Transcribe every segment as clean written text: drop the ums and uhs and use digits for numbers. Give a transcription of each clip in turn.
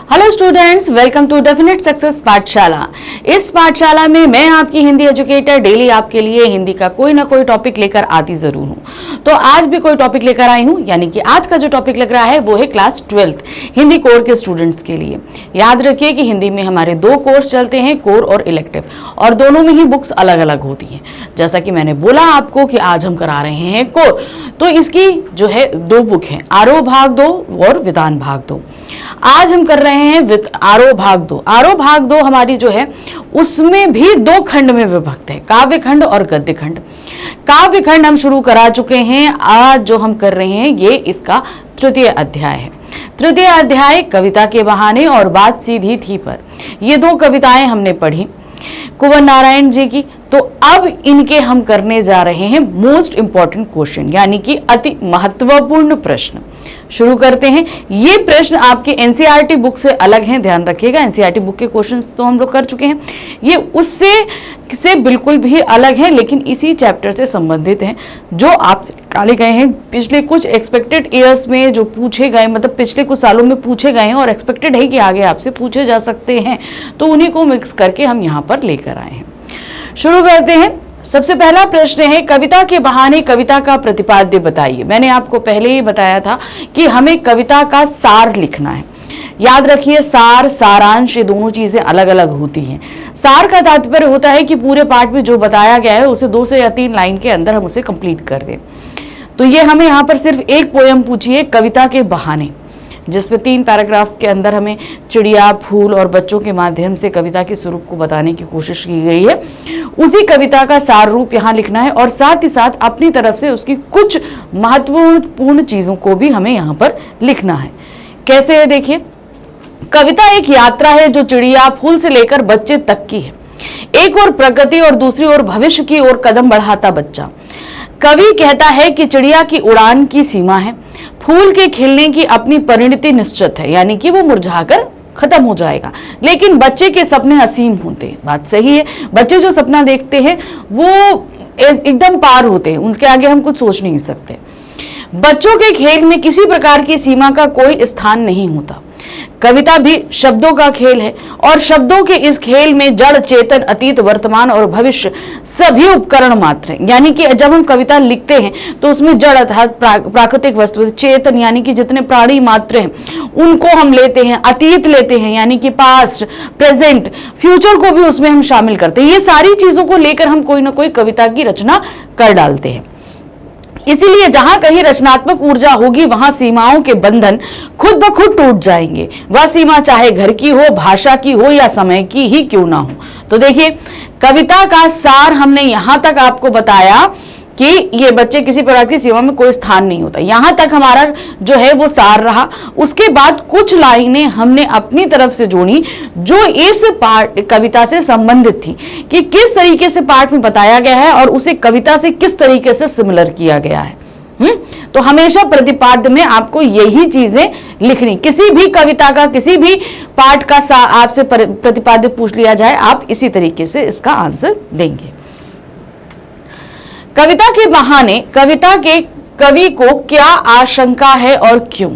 Hello students, welcome to definite success Pathshala. इस पाठशाला में मैं आपकी हिंदी एजुकेटर डेली आपके लिए हिंदी का कोई ना कोई टॉपिक लेकर आती जरूर हूँ। तो आज भी कोई टॉपिक लेकर आई हूँ, यानी कि आज का जो टॉपिक लग रहा है वो है क्लास 12th हिंदी कोर के स्टूडेंट्स के लिए। याद रखिए कि हिंदी में हमारे दो कोर्स चलते हैं, कोर और इलेक्टिव, और दोनों में ही बुक्स अलग अलग होती हैं। जैसा कि मैंने बोला आपको कि आज हम करा रहे हैं कोर, तो इसकी जो है दो बुक है, आरोह भाग 2 और विधान भाग 2। आज हम कर रहे हैं आरोह भाग 2। आरोह भाग 2 हमारी जो है उसमें भी दो खंड में विभक्त है, काव्य खंड और गद्य खंड। काव्य खंड हम शुरू करा चुके हैं, आज जो हम कर रहे हैं ये इसका तृतीय अध्याय है। तृतीय अध्याय कविता के बहाने और बात सीधी थी पर, ये दो कविताएं हमने पढ़ी कुंवर नारायण जी की। तो अब इनके हम करने जा रहे हैं मोस्ट इंपॉर्टेंट क्वेश्चन, यानी कि अति महत्वपूर्ण प्रश्न। शुरू करते हैं। ये प्रश्न आपके एनसीईआरटी बुक से अलग हैं, ध्यान रखिएगा। एनसीईआरटी बुक के क्वेश्चंस तो हम लोग कर चुके हैं, ये उससे बिल्कुल भी अलग है, लेकिन इसी चैप्टर से संबंधित हैं, जो आपसे निकाले गए हैं पिछले कुछ एक्सपेक्टेड ईयर्स में, जो पूछे गए, मतलब पिछले कुछ सालों में पूछे गए हैं और एक्सपेक्टेड है कि आगे आपसे पूछे जा सकते हैं। तो उन्हीं को मिक्स करके हम यहाँ पर लेकर आए हैं। शुरू करते हैं। सबसे पहला प्रश्न है, कविता के बहाने कविता का प्रतिपाद्य बताइए। मैंने आपको पहले ही बताया था कि हमें कविता का सार लिखना है। याद रखिए, सार, सारांश, ये दोनों चीजें अलग अलग होती हैं। सार का तात्पर्य होता है कि पूरे पाठ में जो बताया गया है उसे 2 से या 3 लाइन के अंदर हम उसे कंप्लीट कर दें। तो ये हमें यहाँ पर सिर्फ एक पोयम पूछी है कविता के बहाने, जिसमें 3 पैराग्राफ के अंदर हमें चिड़िया, फूल और बच्चों के माध्यम से कविता के स्वरूप को बताने की कोशिश की गई है। उसी कविता का सार रूप यहाँ लिखना है और साथ ही साथ अपनी तरफ से उसकी कुछ महत्वपूर्ण चीजों को भी हमें यहाँ पर लिखना है। कैसे है देखिए, कविता एक यात्रा है जो चिड़िया, फूल से लेकर बच्चे तक की है। एक ओर प्रकृति और दूसरी ओर भविष्य की ओर कदम बढ़ाता बच्चा। कवि कहता है कि चिड़िया की उड़ान की सीमा है, फूल के खिलने की अपनी परिणति निश्चित है, यानी कि वो मुरझाकर खत्म हो जाएगा, लेकिन बच्चे के सपने असीम होते हैं। बात सही है, बच्चे जो सपना देखते हैं वो एकदम पार होते हैं, उनके आगे हम कुछ सोच नहीं सकते। बच्चों के खेल में किसी प्रकार की सीमा का कोई स्थान नहीं होता। कविता भी शब्दों का खेल है और शब्दों के इस खेल में जड़, चेतन, अतीत, वर्तमान और भविष्य सभी उपकरण मात्र हैं। यानी कि जब हम कविता लिखते हैं तो उसमें जड़ अर्थात प्राकृतिक वस्तु, चेतन यानी कि जितने प्राणी मात्र हैं उनको हम लेते हैं, अतीत लेते हैं यानी कि पास्ट, प्रेजेंट, फ्यूचर को भी उसमें हम शामिल करते हैं। ये सारी चीजों को लेकर हम कोई ना कोई कविता की रचना कर डालते हैं। इसीलिए जहां कहीं रचनात्मक ऊर्जा होगी वहां सीमाओं के बंधन खुद ब खुद टूट जाएंगे। वह सीमा चाहे घर की हो, भाषा की हो या समय की ही क्यों ना हो। तो देखिए, कविता का सार हमने यहां तक आपको बताया कि ये बच्चे किसी प्रकार की सीमा में कोई स्थान नहीं होता। यहां तक हमारा जो है वो सार रहा। उसके बाद कुछ लाइनें हमने अपनी तरफ से जोड़ी जो इस पाठ कविता से संबंधित थी, कि किस तरीके से पाठ में बताया गया है और उसे कविता से किस तरीके से सिमिलर किया गया है। तो हमेशा प्रतिपाद्य में आपको यही चीजें लिखनी। किसी भी कविता का, किसी भी पाठ का आपसे प्रतिपाद्य पूछ लिया जाए, आप इसी तरीके से इसका आंसर देंगे। कविता के बहाने कविता के कवि को क्या आशंका है और क्यों?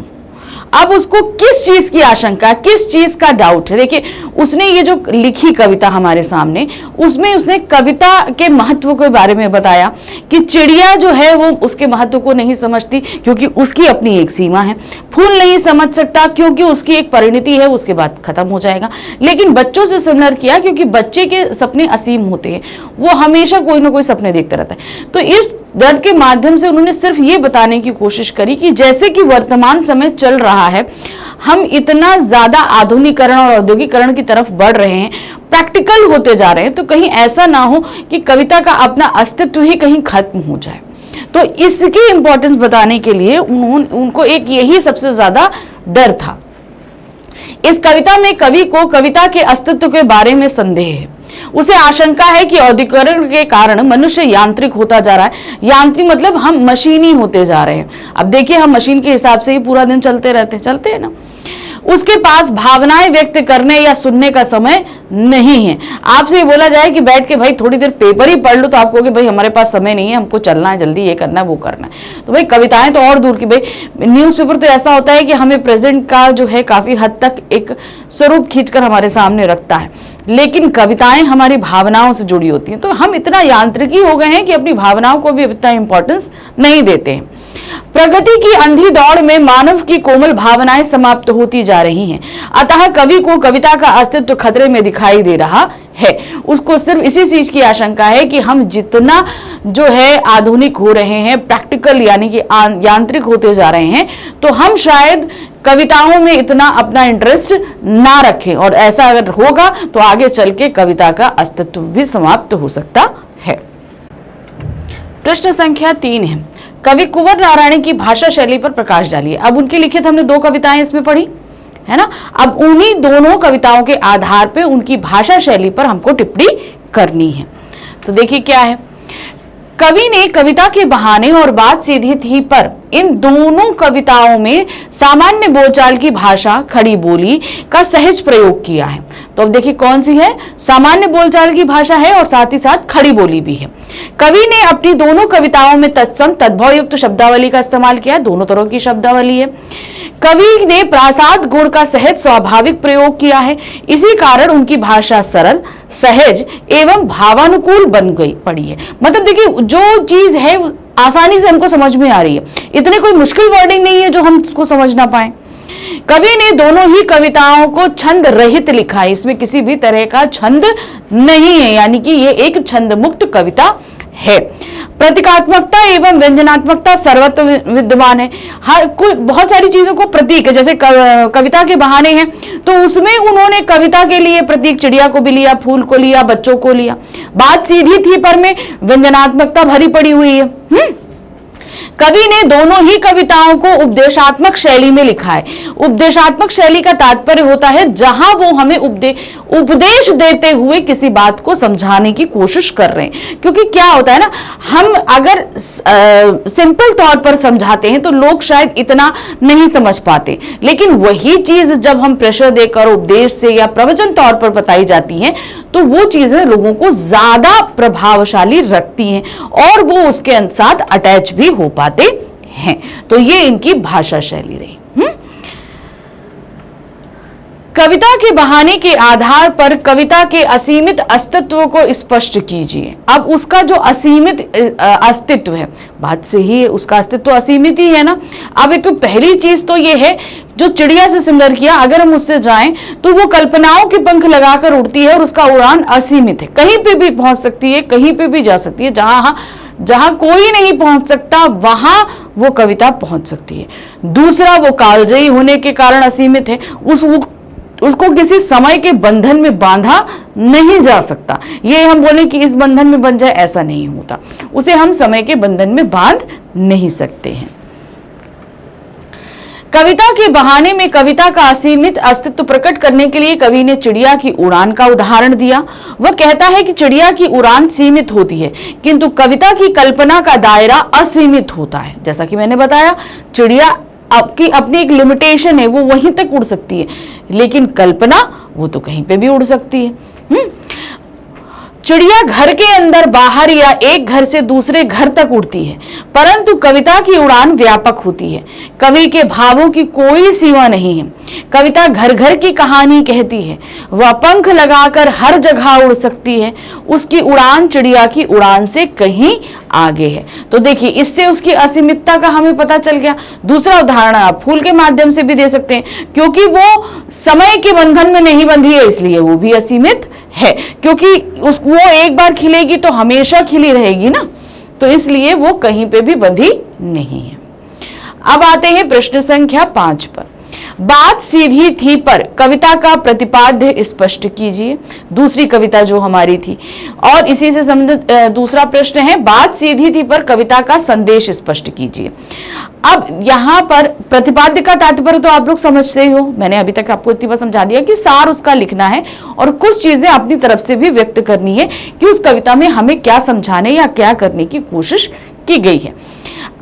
अब उसको किस चीज की आशंका, किस चीज का डाउट है? देखिए, उसने ये जो लिखी कविता हमारे सामने, उसमें उसने कविता के महत्व के बारे में बताया कि चिड़िया जो है वो उसके महत्व को नहीं समझती क्योंकि उसकी अपनी एक सीमा है। फूल नहीं समझ सकता क्योंकि उसकी एक परिणति है, उसके बाद खत्म हो जाएगा। लेकिन बच्चों से सिमिलर किया क्योंकि बच्चे के सपने असीम होते हैं, वो हमेशा कोई ना कोई सपने देखता रहता है। तो इस दर्द के माध्यम से उन्होंने सिर्फ ये बताने की कोशिश करी कि जैसे कि वर्तमान समय चल रहा है, हम इतना ज्यादा आधुनिकीकरण और औद्योगिकरण की तरफ बढ़ रहे हैं, प्रैक्टिकल होते जा रहे हैं, तो कहीं ऐसा ना हो कि कविता का अपना अस्तित्व ही कहीं खत्म हो जाए। तो इसकी इंपॉर्टेंस बताने के लिए उनको एक यही सबसे ज्यादा डर था। इस कविता में कवि को कविता के अस्तित्व के बारे में संदेह है। उसे आशंका है कि औद्योगिकरण के कारण मनुष्य यांत्रिक होता जा रहा है। यांत्रिक मतलब हम मशीनी होते जा रहे हैं। अब देखिए, हम मशीन के हिसाब से ही पूरा दिन चलते रहते हैं, चलते हैं ना। उसके पास भावनाएं व्यक्त करने या सुनने का समय नहीं है। आपसे ये बोला जाए कि बैठ के भाई थोड़ी देर पेपर ही पढ़ लो, तो आप कहोगे भाई हमारे पास समय नहीं है, हमको चलना है, जल्दी ये करना है वो करना है। तो भाई कविताएं तो और दूर की, भाई न्यूज़पेपर तो ऐसा होता है कि हमें प्रेजेंट का जो है काफी हद तक एक स्वरूप खींचकर हमारे सामने रखता है, लेकिन कविताएं हमारी भावनाओं से जुड़ी होती हैं। तो हम इतना यांत्रिकी हो गए हैं कि अपनी भावनाओं को भी इतना इंपॉर्टेंस नहीं देते हैं। प्रगति की अंधी दौड़ में मानव की कोमल भावनाएं समाप्त होती जा रही हैं, अतः कवि को कविता का अस्तित्व खतरे में दिखाई दे रहा है। उसको सिर्फ इसी चीज की आशंका है कि हम जितना जो है आधुनिक हो रहे हैं, प्रैक्टिकल यानी कि यांत्रिक होते जा रहे हैं, तो हम शायद कविताओं में इतना अपना इंटरेस्ट ना रखें, और ऐसा अगर होगा तो आगे चल के कविता का अस्तित्व भी समाप्त हो सकता है। प्रश्न संख्या 3 है, कवि कुंवर नारायण की भाषा शैली पर प्रकाश डालिए। अब उनकी लिखित हमने 2 कविताएं इसमें पढ़ी है ना, अब उन्हीं दोनों कविताओं के आधार पे उनकी भाषा शैली पर हमको टिप्पणी करनी है। तो देखिए क्या है, कवि ने कविता के बहाने और बात सीधी थी पर इन दोनों कविताओं में सामान्य बोलचाल की भाषा, खड़ी बोली का सहज प्रयोग किया है। तो अब देखिए कौन सी है, सामान्य बोलचाल की भाषा है और साथ ही साथ खड़ी बोली भी है। कवि ने अपनी दोनों कविताओं में तत्सम तद्भव युक्त शब्दावली का इस्तेमाल किया, दोनों तरह की शब्दावली है। कवि ने प्रासाद गुण का सहज स्वाभाविक प्रयोग किया है, इसी कारण उनकी भाषा सरल, सहज एवं भावानुकूल बन गई पड़ी है। मतलब देखिए जो चीज है आसानी से हमको समझ में आ रही है, इतने कोई मुश्किल वर्डिंग नहीं है जो हम इसको समझ ना पाए। कवि ने दोनों ही कविताओं को छंद रहित लिखा है, इसमें किसी भी तरह का छंद नहीं है, यानी कि ये एक छंद मुक्त कविता है। प्रतीकात्मकता एवं व्यंजनात्मकता सर्वत्र विद्यमान है। हर कोई बहुत सारी चीजों को प्रतीक, जैसे कविता के बहाने हैं तो उसमें उन्होंने कविता के लिए प्रतीक चिड़िया को भी लिया, फूल को लिया, बच्चों को लिया। बात सीधी थी पर में व्यंजनात्मकता भरी पड़ी हुई है। कवि ने दोनों ही कविताओं को उपदेशात्मक शैली में लिखा है। उपदेशात्मक शैली का तात्पर्य होता है जहां वो हमें उपदेश देते हुए किसी बात को समझाने की कोशिश कर रहे हैं। क्योंकि क्या होता है ना, हम अगर सिंपल तौर पर समझाते हैं तो लोग शायद इतना नहीं समझ पाते, लेकिन वही चीज जब हम प्रेशर देकर उपदेश से या प्रवचन तौर पर बताई जाती है तो वो चीजें लोगों को ज्यादा प्रभावशाली रखती हैं और वो उसके साथ अटैच भी हो पाते हैं। तो ये इनकी भाषा शैली रही। कविता के बहाने के आधार पर कविता के असीमित अस्तित्व को स्पष्ट कीजिए। अब उसका जो असीमित अस्तित्व है, बात सही है, उसका अस्तित्व असीमित ही है ना। अब एक तो पहली चीज तो ये है, जो चिड़िया से सिमिलर किया, अगर हम उससे जाएं तो वो कल्पनाओं के पंख लगाकर उड़ती है और उसका उड़ान असीमित है, कहीं पे भी पहुंच सकती है, कहीं पे भी जा सकती है। जहां कोई नहीं पहुंच सकता वहां वो कविता पहुंच सकती है। दूसरा, वो कालजयी होने के कारण असीमित है, उसको किसी समय के बंधन में बांधा नहीं जा सकता। ये हम बोले कि इस बंधन में बंध जाए, ऐसा नहीं होता, उसे हम समय के बंधन में बांध नहीं सकते हैं। कविता के बहाने में कविता का असीमित अस्तित्व प्रकट करने के लिए कवि ने चिड़िया की उड़ान का उदाहरण दिया। वह कहता है कि चिड़िया की उड़ान सीमित होती है किंतु कविता की कल्पना का दायरा असीमित होता है। जैसा कि मैंने बताया, चिड़िया आपकी अपनी एक लिमिटेशन है, वो वहीं तक उड़ सकती है, लेकिन कल्पना वो तो कहीं पे भी उड़ सकती है। चिड़िया घर के अंदर, बाहर या एक घर से दूसरे घर तक उड़ती है, परंतु कविता की उड़ान व्यापक होती है। कवि के भावों की कोई सीमा नहीं है। कविता घर घर की कहानी कहती है, वह पंख लगाकर हर जगह उड़ सकती है, उसकी उड़ान चिड़िया की उड़ान से कहीं आगे है। तो देखिए, इससे उसकी असीमितता का हमें पता चल गया। दूसरा उदाहरण आप फूल के माध्यम से भी दे सकते हैं, क्योंकि वो समय के बंधन में नहीं बंधी है, इसलिए वो भी असीमित है, क्योंकि वो एक बार खिलेगी तो हमेशा खिली रहेगी ना, तो इसलिए वो कहीं पे भी बंधी नहीं है। अब आते हैं प्रश्न संख्या 5 पर। बात सीधी थी पर कविता का प्रतिपाद्य स्पष्ट कीजिए। दूसरी कविता जो हमारी थी, और इसी से संबंधित दूसरा प्रश्न है, बात सीधी थी पर कविता का संदेश स्पष्ट कीजिए। अब यहाँ पर प्रतिपाद्य का तात्पर्य तो आप लोग समझते ही हो, मैंने अभी तक आपको इतनी बार समझा दिया कि सार उसका लिखना है और कुछ चीजें अपनी तरफ से भी व्यक्त करनी है कि उस कविता में हमें क्या समझाने या क्या करने की कोशिश की गई है।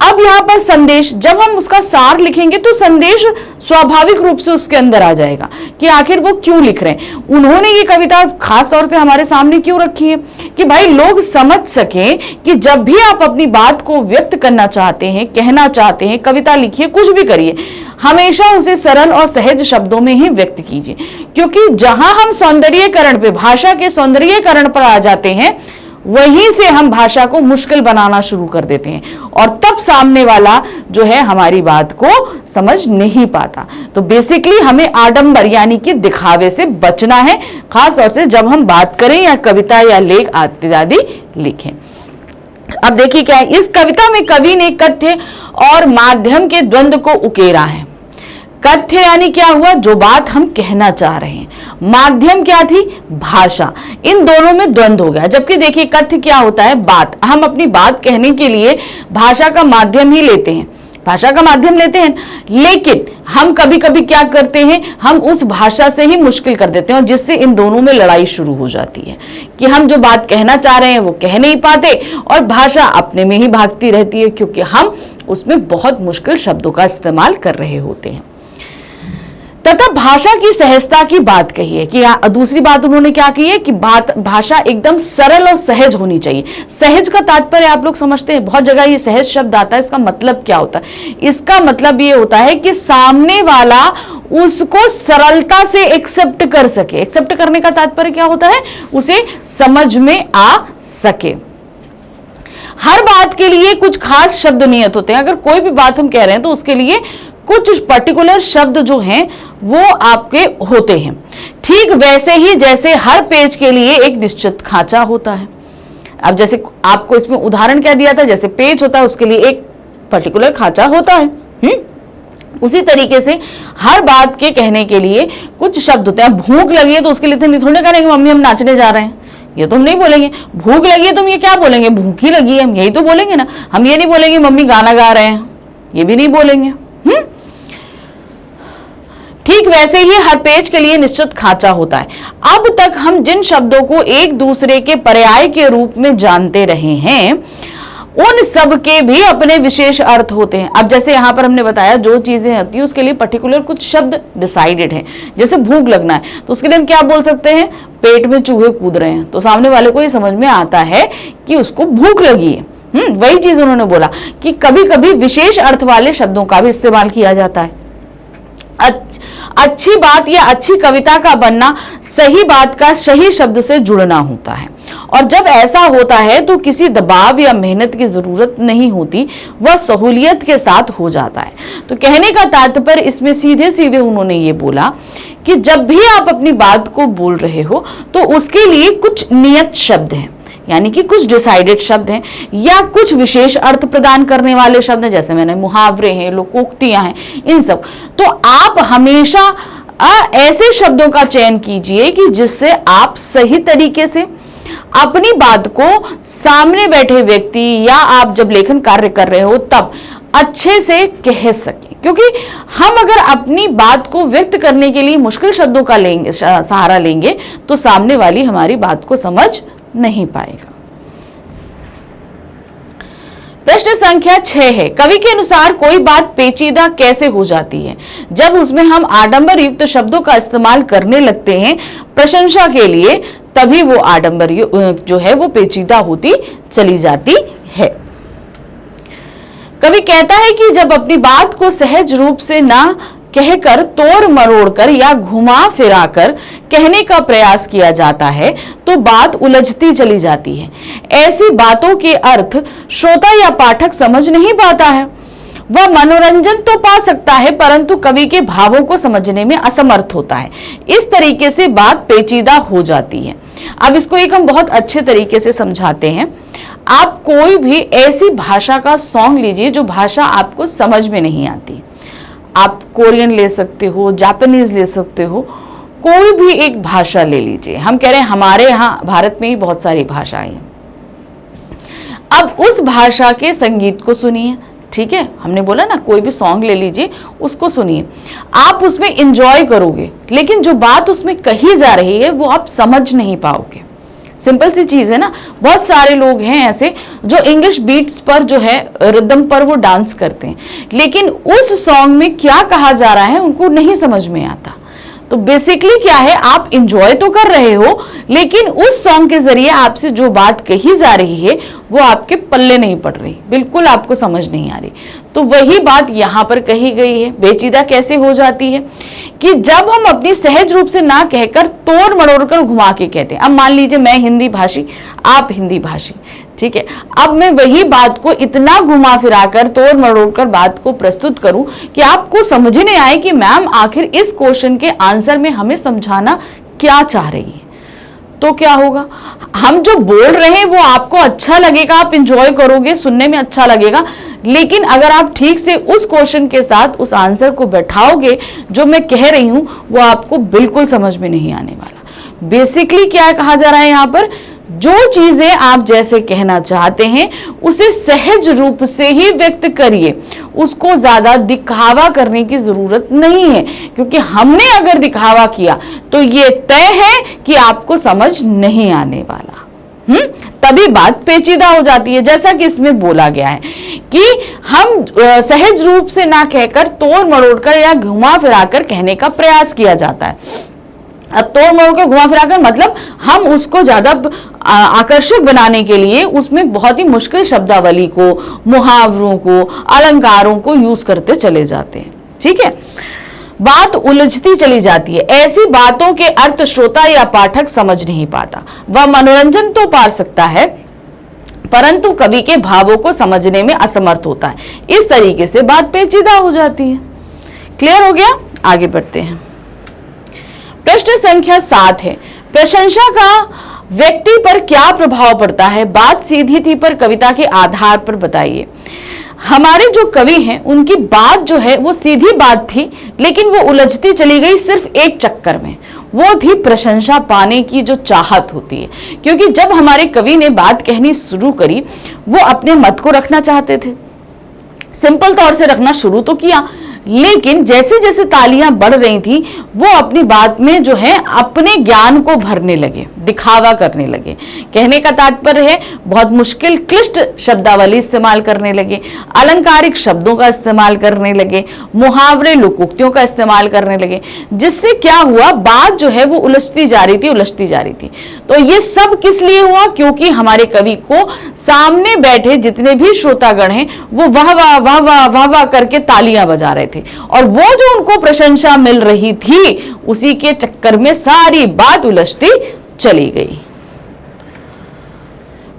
अब यहां पर संदेश, जब हम उसका सार लिखेंगे तो संदेश स्वाभाविक रूप से उसके अंदर आ जाएगा कि आखिर वो क्यों लिख रहे हैं, उन्होंने ये कविता खास तौर से हमारे सामने क्यों रखी है, कि भाई लोग समझ सके कि जब भी आप अपनी बात को व्यक्त करना चाहते हैं, कहना चाहते हैं, कविता लिखिए, कुछ भी करिए, हमेशा उसे सरल और सहज शब्दों में ही व्यक्त कीजिए। क्योंकि जहां हम सौंदर्यीकरण पे, भाषा के सौंदर्यीकरण पर आ जाते हैं, वहीं से हम भाषा को मुश्किल बनाना शुरू कर देते हैं और तब सामने वाला जो है हमारी बात को समझ नहीं पाता। तो बेसिकली हमें आडंबर यानी कि दिखावे से बचना है, खास तौर से जब हम बात करें या कविता या लेख इत्यादि लिखें। अब देखिए क्या है, इस कविता में कवि ने कथ्य और माध्यम के द्वंद्व को उकेरा है। कथ्य यानी क्या हुआ, जो बात हम कहना चाह रहे हैं, माध्यम क्या थी, भाषा, इन दोनों में द्वंद्व हो गया। जबकि देखिए कथ्य क्या होता है, बात, हम अपनी बात कहने के लिए भाषा का माध्यम ही लेते हैं, भाषा का माध्यम लेते हैं, लेकिन हम कभी कभी क्या करते हैं, हम उस भाषा से ही मुश्किल कर देते हैं, जिससे इन दोनों में लड़ाई शुरू हो जाती है कि हम जो बात कहना चाह रहे हैं वो कह नहीं पाते और भाषा अपने में ही भागती रहती है, क्योंकि हम उसमें बहुत मुश्किल शब्दों का इस्तेमाल कर रहे होते हैं। तथा भाषा की सहजता की बात कही है कि दूसरी बात उन्होंने क्या की है कि भाषा एकदम सरल और सहज होनी चाहिए। सहज का तात्पर्य आप लोग समझते हैं, बहुत जगह ये सहज शब्द आता है, इसका मतलब क्या होता है, इसका मतलब ये होता है कि सामने वाला उसको सरलता से एक्सेप्ट कर सके। एक्सेप्ट करने का तात्पर्य क्या होता है, उसे समझ में आ सके। हर बात के लिए कुछ खास शब्द नियत होते हैं। अगर कोई भी बात हम कह रहे हैं तो उसके लिए कुछ पर्टिकुलर शब्द जो हैं वो आपके होते हैं। ठीक वैसे ही जैसे हर पेज के लिए एक निश्चित खांचा होता है। अब जैसे आपको इसमें उदाहरण क्या दिया था, जैसे पेज होता है उसके लिए एक पर्टिकुलर खांचा होता है। उसी तरीके से हर बात के कहने के लिए कुछ शब्द होते हैं। भूख लगी है तो उसके लिए तो नहीं थोड़ा करेंगे मम्मी हम नाचने जा रहे हैं, ये तो हम नहीं बोलेंगे। भूख लगी है तो हम ये क्या बोलेंगे, भूखी लगी है, हम यही तो बोलेंगे ना। हम ये नहीं बोलेंगे मम्मी गाना गा रहे हैं, ये भी नहीं बोलेंगे। ठीक वैसे ही हर पेज के लिए निश्चित खांचा होता है। अब तक हम जिन शब्दों को एक दूसरे के पर्याय के रूप में जानते रहे हैं, उन सब के भी अपने विशेष अर्थ होते हैं। अब जैसे यहां पर हमने बताया जो चीजें होती है उसके लिए पर्टिकुलर कुछ शब्द डिसाइडेड है। जैसे भूख लगना है तो उसके लिए हम क्या बोल सकते हैं, पेट में चूहे कूद रहे हैं, तो सामने वाले को ये समझ में आता है कि उसको भूख लगी है। वही चीज उन्होंने बोला कि कभी कभी विशेष अर्थ वाले शब्दों का भी इस्तेमाल किया जाता है। अच्छी बात या अच्छी कविता का बनना सही बात का सही शब्द से जुड़ना होता है, और जब ऐसा होता है तो किसी दबाव या मेहनत की जरूरत नहीं होती, वह सहूलियत के साथ हो जाता है। तो कहने का तात्पर्य इसमें सीधे सीधे उन्होंने ये बोला कि जब भी आप अपनी बात को बोल रहे हो तो उसके लिए कुछ नियत शब्द हैं, यानी कि कुछ डिसाइडेड शब्द हैं या कुछ विशेष अर्थ प्रदान करने वाले शब्द हैं, जैसे मैंने मुहावरे हैं, लोकोक्तियां हैं, इन सब। तो आप हमेशा ऐसे शब्दों का चयन कीजिए कि जिससे आप सही तरीके से अपनी बात को सामने बैठे व्यक्ति या आप जब लेखन कार्य कर रहे हो तब अच्छे से कह सके। क्योंकि हम अगर अपनी बात को व्यक्त करने के लिए मुश्किल शब्दों का सहारा लेंगे तो सामने वाली हमारी बात को समझ नहीं पाएगा। प्रश्न संख्या 6 है, कवि के अनुसार कोई बात पेचीदा कैसे हो जाती है जब उसमें हम आडंबर युक्त शब्दों का इस्तेमाल करने लगते हैं प्रशंसा के लिए, तभी वो आडंबर जो है वो पेचीदा होती चली जाती है। कवि कहता है कि जब अपनी बात को सहज रूप से ना कहकर तोड़ मरोड़ कर या घुमा फिरा कर कहने का प्रयास किया जाता है तो बात उलझती चली जाती है। ऐसी बातों के अर्थ श्रोता या पाठक समझ नहीं पाता है। वह मनोरंजन तो पा सकता है परंतु कवि के भावों को समझने में असमर्थ होता है। इस तरीके से बात पेचीदा हो जाती है। अब इसको एक हम बहुत अच्छे तरीके से समझाते हैं। आप कोई भी ऐसी भाषा का सॉन्ग लीजिए जो भाषा आपको समझ में नहीं आती। आप कोरियन ले सकते हो, जापानीज ले सकते हो, कोई भी एक भाषा ले लीजिए। हम कह रहे हैं हमारे यहाँ भारत में ही बहुत सारी भाषाएं हैं। अब उस भाषा के संगीत को सुनिए, ठीक है, हमने बोला ना कोई भी सॉन्ग ले लीजिए, उसको सुनिए, आप उसमें एंजॉय करोगे, लेकिन जो बात उसमें कही जा रही है वो आप समझ नहीं पाओगे। सिंपल सी चीज है ना। बहुत सारे लोग हैं ऐसे जो इंग्लिश बीट्स पर जो है रिदम पर वो डांस करते हैं, लेकिन उस सॉन्ग में क्या कहा जा रहा है उनको नहीं समझ में आता। तो बेसिकली क्या है, आप इंजॉय तो कर रहे हो, लेकिन उस सॉन्ग के जरिए आपसे जो बात कही जा रही है वो आपके पल्ले नहीं पड़ रही, बिल्कुल आपको समझ नहीं आ रही। तो वही बात यहां पर कही गई है। पेचीदा कैसे हो जाती है कि जब हम अपनी सहज रूप से ना कहकर तोड़ मरोड़ कर घुमा के कहते हैं। अब मान लीजिए मैं हिंदी भाषी, आप हिंदी भाषी, ठीक है, अब मैं वही बात को इतना घुमा फिराकर तोड़ मरोड़ कर बात को प्रस्तुत करूं कि आपको समझ नहीं आए कि मैम आखिर इस क्वेश्चन के आंसर में हमें समझाना क्या चाह रही है, तो क्या होगा? हम जो बोल रहे हैं वो आपको अच्छा लगेगा, आप इंजॉय करोगे, सुनने में अच्छा लगेगा, लेकिन अगर आप ठीक से उस क्वेश्चन के साथ उस आंसर को बैठाओगे जो मैं कह रही हूं, वो आपको बिल्कुल समझ में नहीं आने वाला। बेसिकली क्या कहा जा रहा है यहां पर, जो चीजें आप जैसे कहना चाहते हैं उसे सहज रूप से ही व्यक्त करिए, उसको ज्यादा दिखावा करने की जरूरत नहीं है, क्योंकि हमने अगर दिखावा किया तो ये तय है कि आपको समझ नहीं आने वाला। तभी बात पेचीदा हो जाती है। जैसा कि इसमें बोला गया है कि हम सहज रूप से ना कहकर तोड़ मरोड़ कर या घुमा फिराकर कहने का प्रयास किया जाता है। अब तोड़ मरोड़ के घुमा फिराकर मतलब हम उसको ज्यादा आकर्षक बनाने के लिए उसमें बहुत ही मुश्किल शब्दावली को, मुहावरों को, अलंकारों को यूज करते चले जाते हैं। ठीक है, बात उलझती चली जाती है। ऐसी बातों के अर्थ श्रोता या पाठक समझ नहीं पाता। वह मनोरंजन तो पा सकता है परंतु कवि के भावों को समझने में असमर्थ होता है। इस तरीके से बात पेचीदा हो जाती है। क्लियर हो गया? आगे बढ़ते हैं। प्रश्न संख्या 7 है, प्रशंसा का व्यक्ति पर क्या प्रभाव पड़ता है? बात सीधी थी पर कविता के आधार पर बताइए। हमारे जो कवि हैं उनकी बात जो है वो सीधी बात थी, लेकिन वो उलझती चली गई सिर्फ एक चक्कर में, वो थी प्रशंसा पाने की जो चाहत होती है। क्योंकि जब हमारे कवि ने बात कहनी शुरू करी, वो अपने मत को रखना चाहते थे, सिंपल तौर से रखना शुरू तो किया, लेकिन जैसे जैसे तालियां बढ़ रही थी वो अपनी बात में जो है अपने ज्ञान को भरने लगे, दिखावा करने लगे। कहने का तात्पर्य है बहुत मुश्किल क्लिष्ट शब्दावली इस्तेमाल करने लगे, अलंकारिक शब्दों का इस्तेमाल करने लगे, मुहावरे लोकोक्तियों का इस्तेमाल करने लगे, जिससे क्या हुआ, बात जो है वो उलझती जा रही थी। तो ये सब किस लिए हुआ? क्योंकि हमारे कवि को सामने बैठे जितने भी श्रोतागण हैं वो वाह वाह वाह वाह वाह वाह करके तालियां बजा रहे थे, और वो जो उनको प्रशंसा मिल रही थी उसी के चक्कर में सारी बात उलझती चली गई।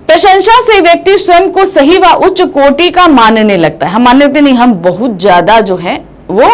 प्रशंसा से व्यक्ति स्वयं को सही व उच्च कोटि का मानने लगता है। हम मानने लगते नहीं, हम बहुत ज्यादा जो है वो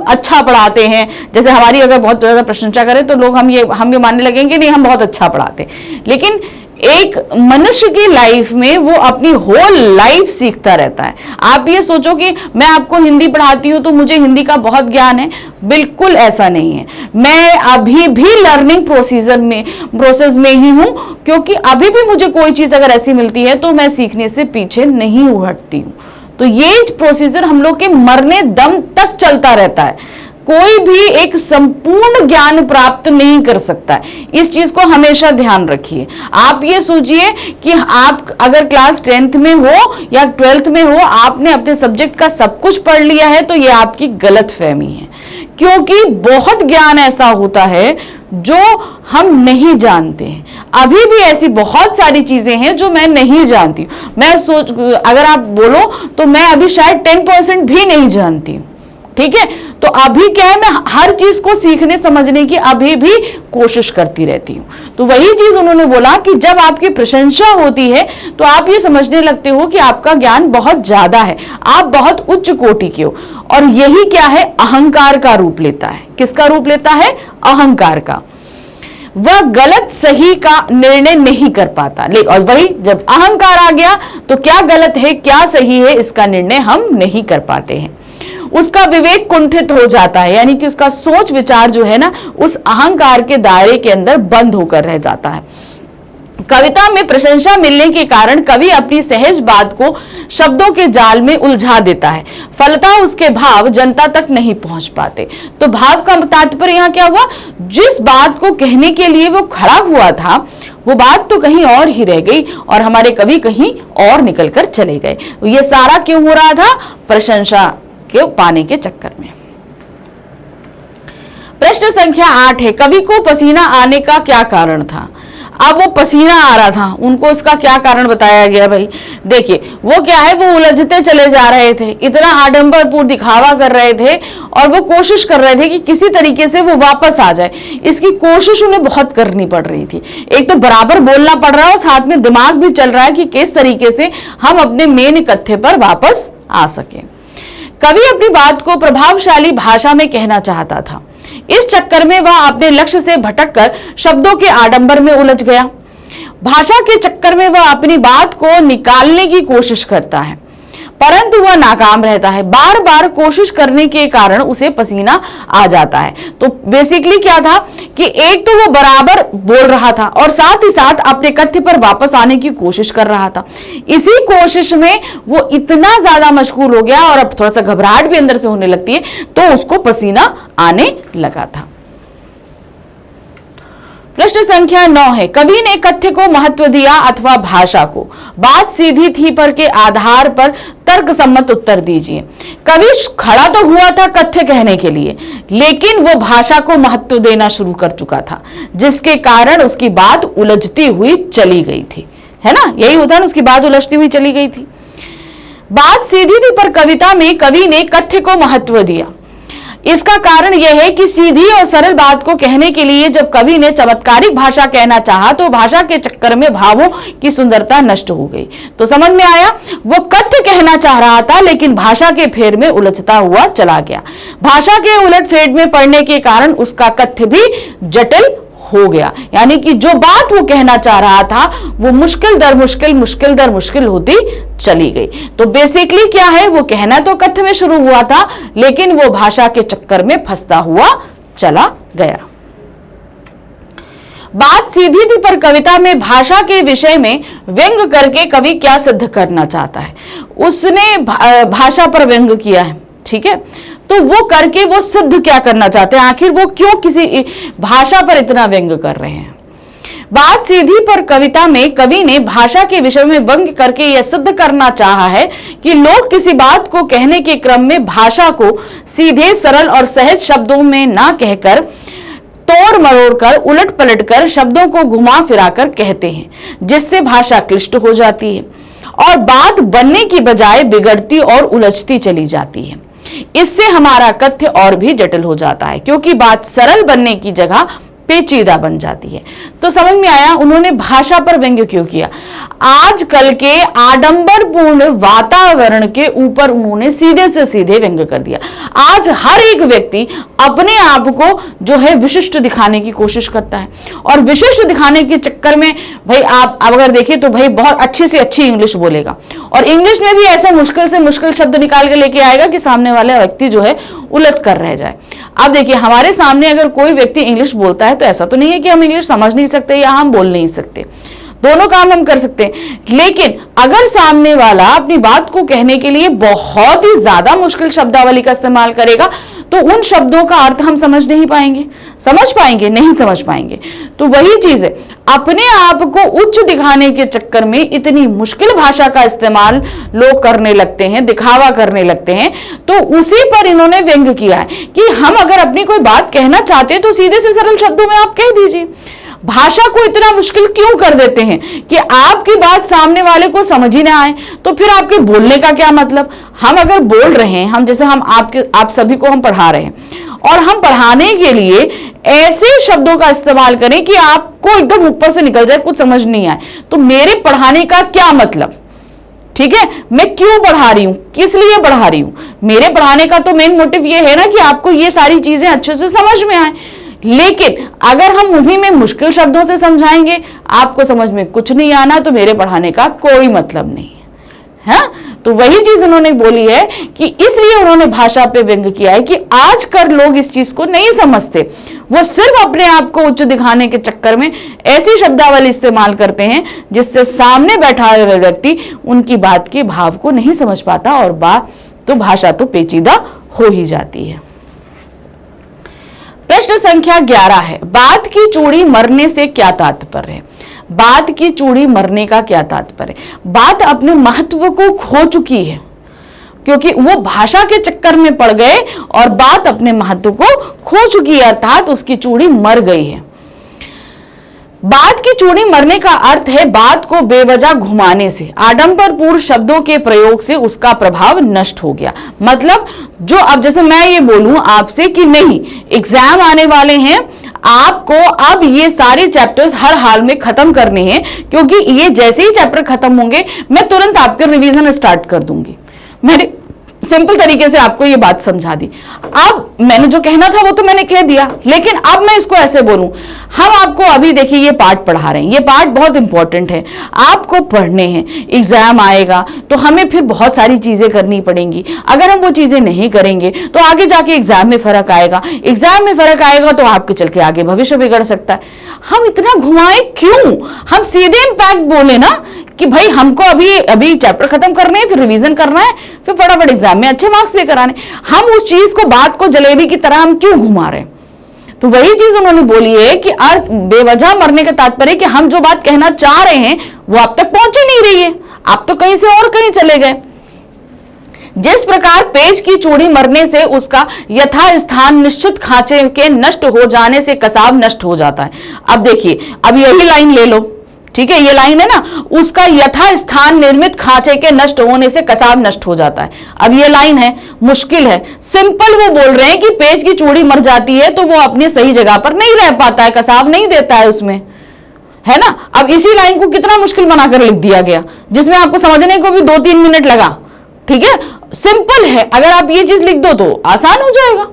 अच्छा पढ़ाते हैं। जैसे हमारी अगर बहुत ज्यादा प्रशंसा करें तो लोग हम ये मानने लगेंगे नहीं, हम बहुत अच्छा पढ़ाते हैं। लेकिन एक मनुष्य की लाइफ में वो अपनी होल लाइफ सीखता रहता है। आप ये सोचो कि मैं आपको हिंदी पढ़ाती हूँ तो मुझे हिंदी का बहुत ज्ञान है, बिल्कुल ऐसा नहीं है। मैं अभी भी लर्निंग प्रोसेस में ही हूँ, क्योंकि अभी भी मुझे कोई चीज अगर ऐसी मिलती है तो मैं सीखने से पीछे नहीं हटती हूँ। तो ये प्रोसीजर हम लोग के मरने दम तक चलता रहता है। कोई भी एक संपूर्ण ज्ञान प्राप्त नहीं कर सकता है, इस चीज को हमेशा ध्यान रखिए। आप ये सोचिए कि आप अगर क्लास 10th में हो या 12th में हो, आपने अपने सब्जेक्ट का सब कुछ पढ़ लिया है तो ये आपकी गलतफहमी है, क्योंकि बहुत ज्ञान ऐसा होता है जो हम नहीं जानते हैं। अभी भी ऐसी बहुत सारी चीजें हैं जो मैं नहीं जानती हूं। अगर आप बोलो तो मैं अभी शायद 10% भी नहीं जानती हूं। ठीक है, तो अभी क्या है, मैं हर चीज को सीखने समझने की अभी भी कोशिश करती रहती हूँ। तो वही चीज उन्होंने बोला कि जब आपकी प्रशंसा होती है तो आप ये समझने लगते हो कि आपका ज्ञान बहुत ज्यादा है, आप बहुत उच्च कोटि के हो, और यही क्या है, अहंकार का रूप लेता है। किसका रूप लेता है? अहंकार का। वह गलत सही का निर्णय नहीं कर पाता। और वही जब अहंकार आ गया तो क्या गलत है क्या सही है इसका निर्णय हम नहीं कर पाते हैं। उसका विवेक कुंठित हो जाता है, यानी कि उसका सोच विचार जो है ना उस अहंकार के दायरे के अंदर बंद होकर रह जाता है। कविता में प्रशंसा मिलने के कारण कवि अपनी सहज बात को शब्दों के जाल में उलझा देता है, फलतः उसके भाव जनता तक नहीं पहुंच पाते। तो भाव का तात्पर्य यहाँ क्या हुआ, जिस बात को कहने के लिए वो खड़ा हुआ था वो बात तो कहीं और ही रह गई और हमारे कवि कहीं और निकलकर चले गए। ये सारा क्यों हो रहा था? प्रशंसा के पाने के चक्कर में। प्रश्न संख्या 8 है, कवि को पसीना आने का क्या कारण था? अब वो पसीना आ रहा था, उनको उसका क्या कारण बताया गया भाई? देखिए वो क्या है, वो उलझते चले जा रहे थे, इतना आडंबरपूर्ण दिखावा कर रहे थे और वो कोशिश कर रहे थे कि किसी तरीके से वो वापस आ जाए। इसकी कोशिश उन्हें बहुत करनी पड़ रही थी। एक तो बराबर बोलना पड़ रहा है और साथ में दिमाग भी चल रहा है कि किस तरीके से हम अपने मेन कथ्य पर वापस आ सके। कवि अपनी बात को प्रभावशाली भाषा में कहना चाहता था। इस चक्कर में वह अपने लक्ष्य से भटककर शब्दों के आडंबर में उलझ गया। भाषा के चक्कर में वह अपनी बात को निकालने की कोशिश करता है, परंतु वह नाकाम रहता है। बार बार कोशिश करने के कारण उसे पसीना आ जाता है। तो बेसिकली क्या था कि एक तो वो बराबर बोल रहा था और साथ ही साथ अपने कथ्य पर वापस आने की कोशिश कर रहा था। इसी कोशिश में वो इतना ज्यादा मशगूल हो गया और अब थोड़ा सा घबराहट भी अंदर से होने लगती है, तो उसको पसीना आने लगा था। प्रश्न संख्या 9 है, कवि ने कथ्य को महत्व दिया अथवा भाषा को? बात सीधी थी पर के आधार पर तर्क सम्मत उत्तर दीजिए। कवि खड़ा तो हुआ था कथ्य कहने के लिए, लेकिन वो भाषा को महत्व देना शुरू कर चुका था, जिसके कारण उसकी बात उलझती हुई चली गई थी, है ना? यही होता है, उसकी बात उलझती हुई चली गई थी। बात सीधी थी पर कविता में कवि ने कथ्य को महत्व दिया। इसका कारण यह है कि सीधी और सरल बात को कहने के लिए जब कवि ने चमत्कारिक भाषा कहना चाहा तो भाषा के चक्कर में भावों की सुंदरता नष्ट हो गई। तो समझ में आया, वो कथ्य कहना चाह रहा था लेकिन भाषा के फेर में उलझता हुआ चला गया। भाषा के उलटफेर में पड़ने के कारण उसका कथ्य भी जटिल हो गया, यानी कि जो बात वो कहना चाह रहा था वो मुश्किल दर मुश्किल होती चली गई। तो बेसिकली क्या है, वो कहना तो कथ्य में शुरू हुआ था लेकिन वो भाषा के चक्कर में फंसता हुआ चला गया। बात सीधी थी पर कविता में भाषा के विषय में व्यंग करके कवि क्या सिद्ध करना चाहता है? उसने भाषा पर व्यंग किया है, ठीक है, तो वो करके वो सिद्ध क्या करना चाहते हैं? आखिर वो क्यों किसी भाषा पर इतना व्यंग कर रहे हैं? बात सीधी पर कविता में कवि ने भाषा के विषय में व्यंग करके यह सिद्ध करना चाहा है कि लोग किसी बात को कहने के क्रम में भाषा को सीधे सरल और सहज शब्दों में ना कहकर तोड़ मरोड़ कर उलट पलट कर शब्दों को घुमा फिरा कर कहते हैं, जिससे भाषा क्लिष्ट हो जाती है और बात बनने की बजाय बिगड़ती और उलझती चली जाती है। इससे हमारा कथ्य और भी जटिल हो जाता है क्योंकि बात सरल बनने की जगह पेचीदा बन जाती है। तो समझ में आया उन्होंने भाषा पर व्यंग्य क्यों किया? आजकल के आडंबरपूर्ण वातावरण के ऊपर उन्होंने सीधे से सीधे व्यंग्य कर दिया। आज हर एक व्यक्ति अपने आप को जो है विशिष्ट दिखाने की कोशिश करता है और विशिष्ट दिखाने के चक्कर में भाई आप अगर देखिए तो भाई बहुत अच्छी से अच्छी इंग्लिश बोलेगा और इंग्लिश में भी ऐसे मुश्किल से मुश्किल शब्द निकाल के लेके आएगा कि सामने वाला व्यक्ति जो है उलझ कर रह जाए। अब देखिए हमारे सामने अगर कोई व्यक्ति इंग्लिश बोलता है तो ऐसा तो नहीं है कि हम इंग्लिश समझ नहीं सकते या हम बोल नहीं सकते, दोनों काम हम कर सकते हैं। लेकिन अगर सामने वाला अपनी बात को कहने के लिए बहुत ही ज्यादा मुश्किल शब्दावली का इस्तेमाल करेगा तो उन शब्दों का अर्थ हम समझ नहीं पाएंगे, नहीं समझ पाएंगे। तो वही चीज है, अपने आप को उच्च दिखाने के चक्कर में इतनी मुश्किल भाषा का इस्तेमाल लोग करने लगते हैं, दिखावा करने लगते हैं। तो उसी पर इन्होंने व्यंग्य किया है कि हम अगर अपनी कोई बात कहना चाहते हैं तो सीधे से सरल शब्दों में आप कह दीजिए। भाषा को इतना मुश्किल क्यों कर देते हैं कि आपकी बात सामने वाले को समझ ही ना आए? तो फिर आपके बोलने का क्या मतलब? हम अगर बोल रहे हैं, हम जैसे हम आप सभी को हम पढ़ा रहे हैं और हम पढ़ाने के लिए ऐसे शब्दों का इस्तेमाल करें कि आपको एकदम ऊपर से निकल जाए, कुछ समझ नहीं आए, तो मेरे पढ़ाने का क्या मतलब? ठीक है, मैं क्यों पढ़ा रही हूं, किस लिए पढ़ा रही हूं? मेरे पढ़ाने का तो मेन मोटिव ये है ना कि आपको ये सारी चीजें अच्छे से समझ में आए। लेकिन अगर हम उन्हीं में मुश्किल शब्दों से समझाएंगे, आपको समझ में कुछ नहीं आना, तो मेरे पढ़ाने का कोई मतलब नहीं है। तो वही चीज उन्होंने बोली है कि इसलिए उन्होंने भाषा पे व्यंग्य किया है कि आजकल लोग इस चीज को नहीं समझते, वो सिर्फ अपने आप को उच्च दिखाने के चक्कर में ऐसी शब्दावली इस्तेमाल करते हैं जिससे सामने बैठा हुआ व्यक्ति उनकी बात के भाव को नहीं समझ पाता और भाषा तो पेचीदा हो ही जाती है। प्रश्न संख्या 11 है, बात की चूड़ी मरने से क्या तात्पर्य है? बात की चूड़ी मरने का क्या तात्पर्य? बात अपने महत्व को खो चुकी है, क्योंकि वो भाषा के चक्कर में पड़ गए और बात अपने महत्व को खो चुकी है, अर्थात उसकी चूड़ी मर गई है। बात की चूड़ी मरने का अर्थ है बात को बेवजह घुमाने से, आडंबरपूर्ण शब्दों के प्रयोग से उसका प्रभाव नष्ट हो गया। मतलब जो अब जैसे मैं ये बोलूं आपसे कि नहीं एग्जाम आने वाले हैं, आपको अब ये सारे चैप्टर्स हर हाल में खत्म करने हैं, क्योंकि ये जैसे ही चैप्टर खत्म होंगे मैं तुरंत आपके रिवीजन स्टार्ट कर दूंगी। मैंने सिंपल तरीके से आपको ये बात समझा दी। अब मैंने जो कहना था वो तो मैंने कह दिया, लेकिन अब मैं इसको ऐसे बोलूं, हम आपको अभी देखिए ये पार्ट पढ़ा रहे हैं, ये पार्ट बहुत इंपॉर्टेंट है, आपको पढ़ने हैं, एग्जाम आएगा तो हमें फिर बहुत सारी चीजें करनी पड़ेंगी। अगर हम वो चीजें नहीं करेंगे तो आगे जाके एग्जाम में फर्क आएगा, एग्जाम में फर्क आएगा तो आपके चल के आगे भविष्य बिगड़ सकता है। हम इतना घुमाए क्यों? हम सीधे इम्पैक्ट बोले ना कि भाई हमको अभी चैप्टर खत्म करने हैं, फिर रिवीजन करना है, फिर फटाफट एग्जाम में अच्छे मार्क्स लेकर आने। हम उस चीज को बात को जलेबी की तरह हम क्यों घुमा रहे हैं? तो वही चीज उन्होंने बोली है कि अर्थ बेवजह मरने का तात्पर्य कि हम जो बात कहना चाह रहे हैं वो आप तक पहुंच ही नहीं रही है, आप तो कहीं से और कहीं चले गए। जिस प्रकार पेज की चूड़ी मरने से उसका यथा स्थान निश्चित खांचे के नष्ट हो जाने से कसाब नष्ट हो जाता है। अब देखिए, अब यही लाइन ले लो, ठीक है, ये लाइन है ना, उसका यथा स्थान निर्मित खांचे के नष्ट होने से कसाब नष्ट हो जाता है। अब ये लाइन है, मुश्किल है, सिंपल वो बोल रहे हैं कि पेज की चूड़ी मर जाती है तो वो अपनी सही जगह पर नहीं रह पाता है, कसाब नहीं देता है उसमें, है ना। अब इसी लाइन को कितना मुश्किल बनाकर लिख दिया गया, जिसमें आपको समझने को भी 2-3 मिनट लगा। ठीक है, सिंपल है, अगर आप ये चीज लिख दो तो आसान हो जाएगा।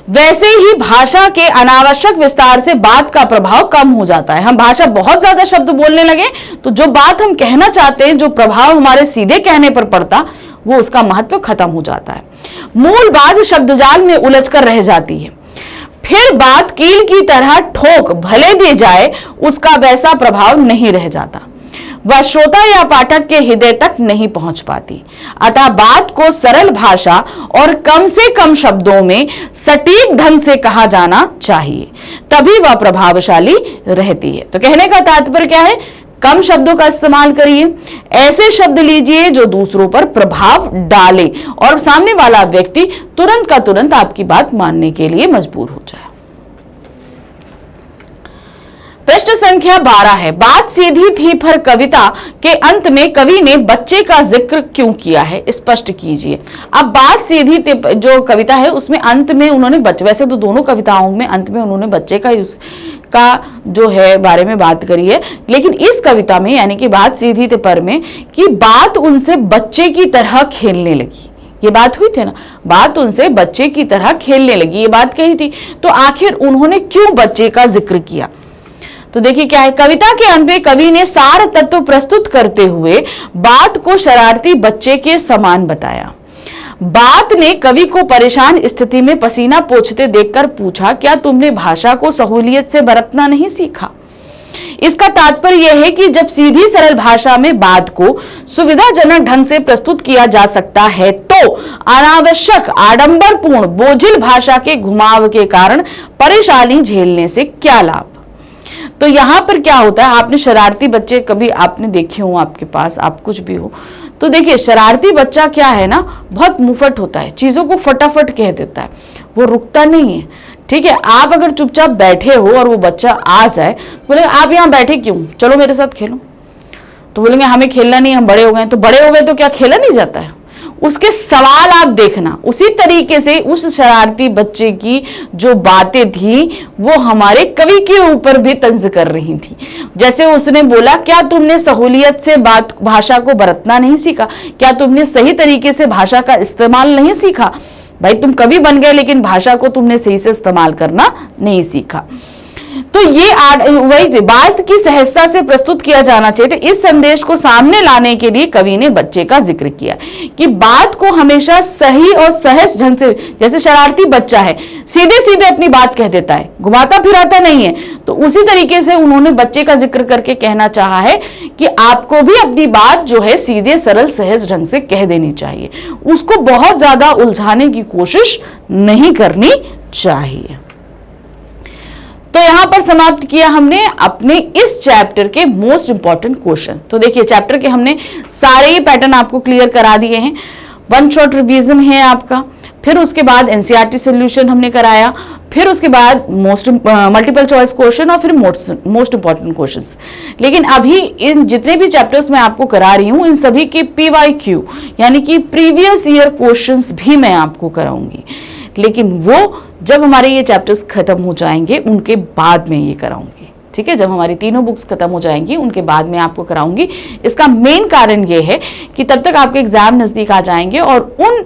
वैसे ही भाषा के अनावश्यक विस्तार से बात का प्रभाव कम हो जाता है। हम भाषा बहुत ज्यादा शब्द बोलने लगे तो जो बात हम कहना चाहते हैं, जो प्रभाव हमारे सीधे कहने पर पड़ता, वो उसका महत्व खत्म हो जाता है। मूल बात शब्दजाल में उलझकर रह जाती है। फिर बात कील की तरह ठोक भले दी जाए, उसका वैसा प्रभाव नहीं रह जाता, वह श्रोता या पाठक के हृदय तक नहीं पहुंच पाती। अतः बात को सरल भाषा और कम से कम शब्दों में सटीक ढंग से कहा जाना चाहिए, तभी वह प्रभावशाली रहती है। तो कहने का तात्पर्य क्या है? कम शब्दों का इस्तेमाल करिए, ऐसे शब्द लीजिए जो दूसरों पर प्रभाव डाले और सामने वाला व्यक्ति तुरंत का तुरंत आपकी बात मानने के लिए मजबूर हो जाए। प्रश्न संख्या 12 है, बात सीधी थी पर कविता के अंत में कवि ने बच्चे का जिक्र क्यों किया है, स्पष्ट कीजिए। अब बात सीधी जो कविता है उसमें अंत में उन्होंने वैसे तो दोनों कविताओं में अंत में उन्होंने बच्चे का जो है बारे में बात करी है, लेकिन इस कविता में यानी कि बात सीधी थी पर में कि बात उनसे बच्चे की तरह खेलने लगी। ये बात हुई थी ना, बात उनसे बच्चे की तरह खेलने लगी, ये बात कही थी। तो आखिर उन्होंने क्यों बच्चे का जिक्र किया? तो देखिए क्या है, कविता के अंत में कवि ने सार तत्व प्रस्तुत करते हुए बात को शरारती बच्चे के समान बताया। बात ने कवि को परेशान स्थिति में पसीना पोंछते देखकर पूछा, क्या तुमने भाषा को सहूलियत से बरतना नहीं सीखा? इसका तात्पर्य यह है कि जब सीधी सरल भाषा में बात को सुविधाजनक ढंग से प्रस्तुत किया जा सकता है तो अनावश्यक आडंबरपूर्ण बोझिल भाषा के घुमाव के कारण परेशानी झेलने से क्या लाभ? तो यहां पर क्या होता है, आपने शरारती बच्चे कभी आपने देखे हो, आपके पास आप कुछ भी हो तो देखिए शरारती बच्चा क्या है ना, बहुत मुफट होता है, चीजों को फटाफट कह देता है, वो रुकता नहीं है। ठीक है, आप अगर चुपचाप बैठे हो और वो बच्चा आ जाए तो बोले आप यहाँ बैठे क्यों, चलो मेरे साथ खेलो, तो बोलेंगे हमें खेलना नहीं, हम बड़े हो गए। तो बड़े हो गए तो क्या खेला नहीं जाता है? उसके सवाल आप देखना, उसी तरीके से उस शरारती बच्चे की जो बातें थी वो हमारे कवि के ऊपर भी तंज कर रही थी। जैसे उसने बोला, क्या तुमने सहूलियत से भाषा को बरतना नहीं सीखा? क्या तुमने सही तरीके से भाषा का इस्तेमाल नहीं सीखा? भाई तुम कवि बन गए लेकिन भाषा को तुमने सही से इस्तेमाल करना नहीं सीखा। तो ये वही बात की सहजता से प्रस्तुत किया जाना चाहिए। तो इस संदेश को सामने लाने के लिए कवि ने बच्चे का जिक्र किया कि बात को हमेशा सही और सहज ढंग से, जैसे शरारती बच्चा है सीधे सीधे अपनी बात कह देता है, घुमाता फिराता नहीं है, तो उसी तरीके से उन्होंने बच्चे का जिक्र करके कहना चाहा है कि आपको भी अपनी बात जो है सीधे सरल सहज ढंग से कह देनी चाहिए, उसको बहुत ज्यादा उलझाने की कोशिश नहीं करनी चाहिए। तो यहां पर समाप्त किया हमने अपने इस चैप्टर के मोस्ट इंपॉर्टेंट क्वेश्चन। तो देखिए चैप्टर के हमने सारे ही पैटर्न आपको क्लियर करा दिए हैं। वन शॉट रिवीजन है आपका, फिर उसके बाद एनसीईआरटी सॉल्यूशन हमने कराया, फिर उसके बाद मल्टीपल चॉइस क्वेश्चन और फिर मोस्ट इंपॉर्टेंट क्वेश्चंस। लेकिन अभी इन जितने भी चैप्टर्स मैं आपको करा रही हूं इन सभी के PYQ यानी कि प्रीवियस ईयर क्वेश्चंस भी मैं आपको कराऊंगी, लेकिन वो जब हमारे ये चैप्टर्स खत्म हो जाएंगे उनके बाद में ये कराऊंगी। ठीक है, जब हमारी तीनों बुक्स खत्म हो जाएंगी उनके बाद में आपको कराऊंगी। इसका मेन कारण ये है कि तब तक आपके एग्जाम नजदीक आ जाएंगे और उन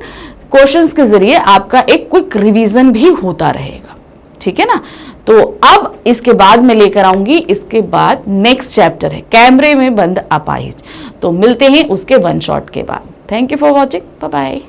क्वेश्चंस के जरिए आपका एक क्विक रिवीजन भी होता रहेगा। ठीक है ना, तो अब इसके बाद मैं लेकर आऊंगी, इसके बाद नेक्स्ट चैप्टर है कैमरे में बंद अपाहिज। तो मिलते हैं उसके वन शॉट के बाद। Thank you for watching, bye bye.